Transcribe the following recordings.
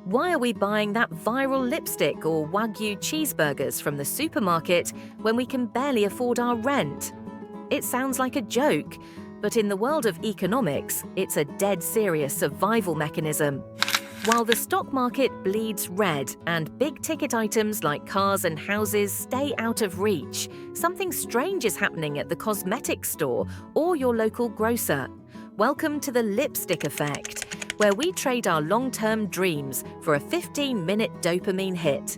Why are we buying that viral lipstick or Wagyu cheeseburgers from the supermarket when we can barely afford our rent? It sounds like a joke, but in the world of economics, it's a dead serious survival mechanism. While the stock market bleeds red and big-ticket items like cars and houses stay out of reach, something strange is happening at the cosmetics store or your local grocer. Welcome to the lipstick effect, where we trade our long-term dreams for a 15-minute dopamine hit.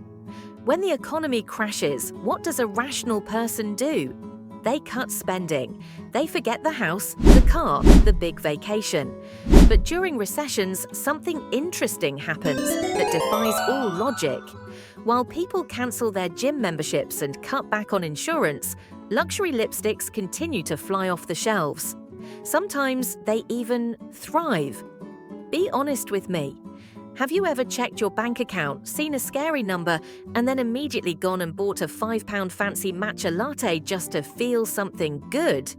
When the economy crashes, what does a rational person do? They cut spending. They forget the house, the car, the big vacation. But during recessions, something interesting happens that defies all logic. While people cancel their gym memberships and cut back on insurance, luxury lipsticks continue to fly off the shelves. Sometimes they even thrive. Be honest with me. Have you ever checked your bank account, seen a scary number, and then immediately gone and bought a £5 fancy matcha latte just to feel something good?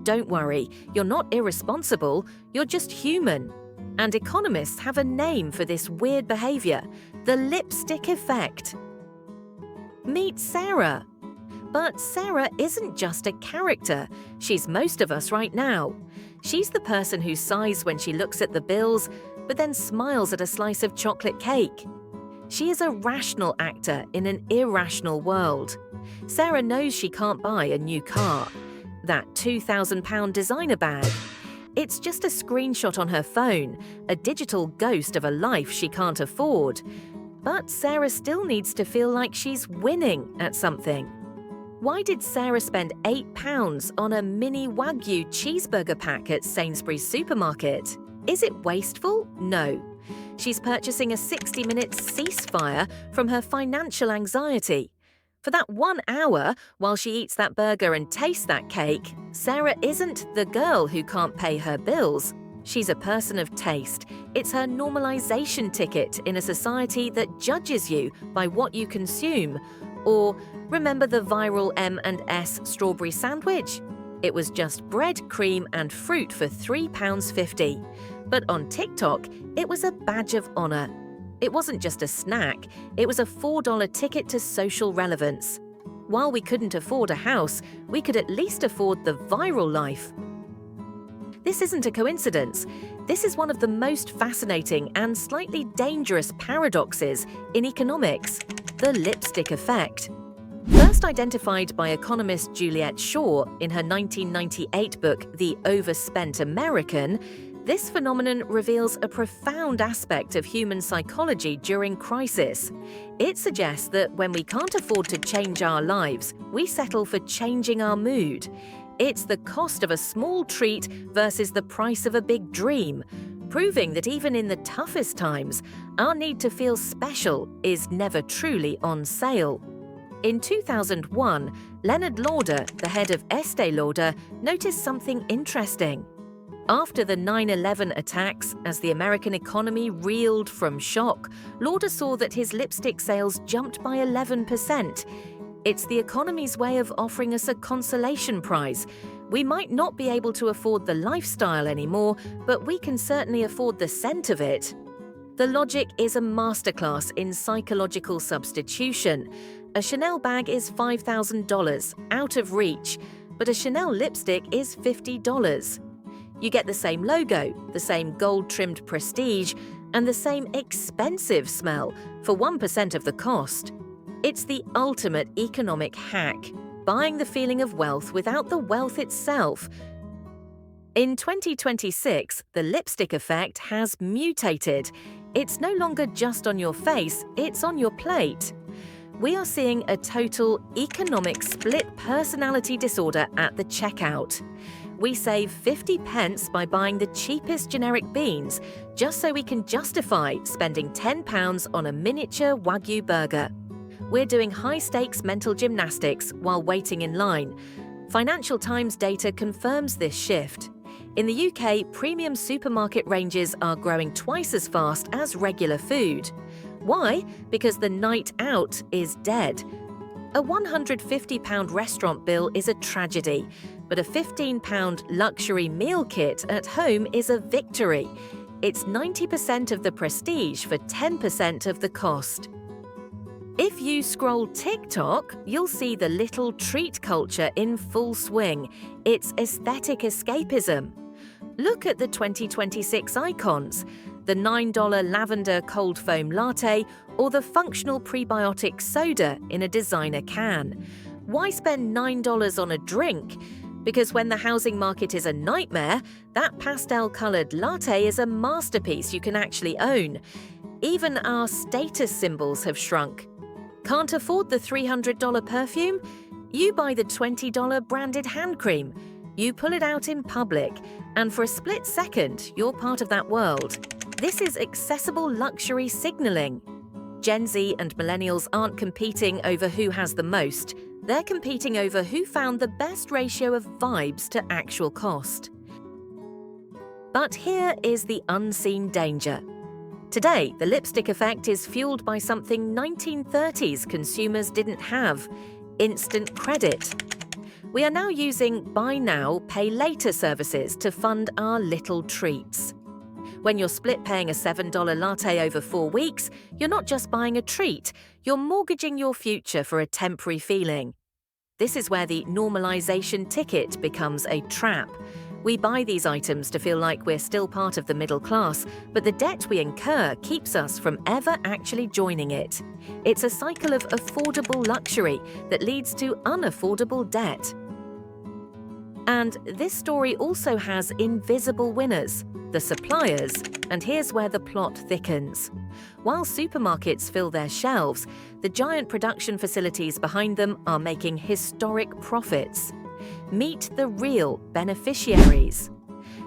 Don't worry, you're not irresponsible, you're just human. And economists have a name for this weird behavior: the lipstick effect. Meet Sarah. But Sarah isn't just a character, she's most of us right now. She's the person who sighs when she looks at the bills, but then smiles at a slice of chocolate cake. She is a rational actor in an irrational world. Sarah knows she can't buy a new car, that £2,000 designer bag. It's just a screenshot on her phone, a digital ghost of a life she can't afford. But Sarah still needs to feel like she's winning at something. Why did Sarah spend £8 on a mini Wagyu cheeseburger pack at Sainsbury's supermarket? Is it wasteful? No. She's purchasing a 60-minute ceasefire from her financial anxiety. For that 1 hour, while she eats that burger and tastes that cake, Sarah isn't the girl who can't pay her bills. She's a person of taste. It's her normalization ticket in a society that judges you by what you consume. Or, remember the viral M&S strawberry sandwich? It was just bread, cream and fruit for £3.50. But on TikTok, it was a badge of honor. It wasn't just a snack, it was a $4 ticket to social relevance. While we couldn't afford a house, we could at least afford the viral life. This isn't a coincidence. This is one of the most fascinating and slightly dangerous paradoxes in economics: the lipstick effect. First identified by economist Juliet Shaw in her 1998 book, The Overspent American, this phenomenon reveals a profound aspect of human psychology during crisis. It suggests that when we can't afford to change our lives, we settle for changing our mood. It's the cost of a small treat versus the price of a big dream, proving that even in the toughest times, our need to feel special is never truly on sale. In 2001, Leonard Lauder, the head of Estee Lauder, noticed something interesting. After the 9/11 attacks, as the American economy reeled from shock, Lauder saw that his lipstick sales jumped by 11%. It's the economy's way of offering us a consolation prize. We might not be able to afford the lifestyle anymore, but we can certainly afford the scent of it. The logic is a masterclass in psychological substitution. A Chanel bag is $5,000, out of reach, but a Chanel lipstick is $50. You get the same logo, the same gold-trimmed prestige, and the same expensive smell for 1% of the cost. It's the ultimate economic hack, buying the feeling of wealth without the wealth itself. In 2026, the lipstick effect has mutated. It's no longer just on your face, it's on your plate. We are seeing a total economic split personality disorder at the checkout. We save 50 pence by buying the cheapest generic beans just so we can justify spending £10 on a miniature Wagyu burger. We're doing high-stakes mental gymnastics while waiting in line. Financial Times data confirms this shift. In the UK, premium supermarket ranges are growing twice as fast as regular food. Why? Because the night out is dead. A £150 restaurant bill is a tragedy, but a £15 luxury meal kit at home is a victory. It's 90% of the prestige for 10% of the cost. If you scroll TikTok, you'll see the little treat culture in full swing. It's aesthetic escapism. Look at the 2026 icons, the $9 lavender cold foam latte or the functional prebiotic soda in a designer can. Why spend $9 on a drink? Because when the housing market is a nightmare, that pastel-colored latte is a masterpiece you can actually own. Even our status symbols have shrunk. Can't afford the $300 perfume? You buy the $20 branded hand cream. You pull it out in public, and for a split second, you're part of that world. This is accessible luxury signaling. Gen Z and millennials aren't competing over who has the most. They're competing over who found the best ratio of vibes to actual cost. But here is the unseen danger. Today, the lipstick effect is fueled by something 1930s consumers didn't have: instant credit. We are now using buy now, pay later services to fund our little treats. When you're split paying a $7 latte over 4 weeks, you're not just buying a treat, you're mortgaging your future for a temporary feeling. This is where the normalization ticket becomes a trap. We buy these items to feel like we're still part of the middle class, but the debt we incur keeps us from ever actually joining it. It's a cycle of affordable luxury that leads to unaffordable debt. And this story also has invisible winners, the suppliers, and here's where the plot thickens. While supermarkets fill their shelves, the giant production facilities behind them are making historic profits. Meet the real beneficiaries.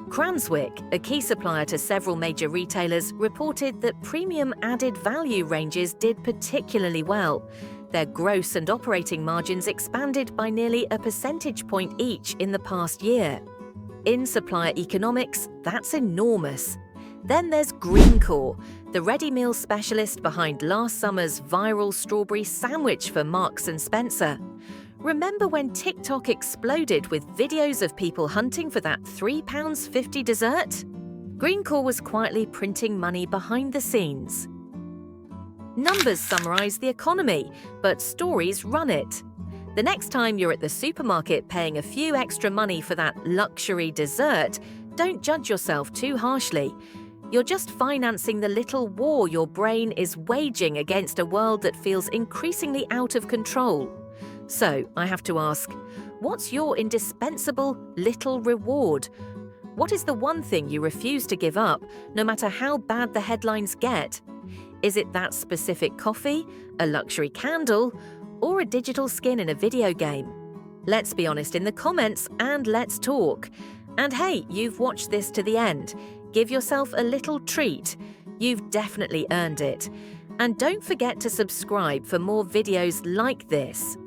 Cranswick, a key supplier to several major retailers, reported that premium added value ranges did particularly well. Their gross and operating margins expanded by nearly a percentage point each in the past year. In supplier economics, that's enormous. Then there's Greencore, the ready meal specialist behind last summer's viral strawberry sandwich for Marks & Spencer. Remember when TikTok exploded with videos of people hunting for that £3.50 dessert? Greencore was quietly printing money behind the scenes. Numbers summarize the economy, but stories run it. The next time you're at the supermarket paying a few extra money for that luxury dessert, don't judge yourself too harshly. You're just financing the little war your brain is waging against a world that feels increasingly out of control. So, I have to ask, what's your indispensable little reward? What is the one thing you refuse to give up, no matter how bad the headlines get? Is it that specific coffee, a luxury candle, or a digital skin in a video game? Let's be honest in the comments and let's talk. And hey, you've watched this to the end. Give yourself a little treat. You've definitely earned it. And don't forget to subscribe for more videos like this.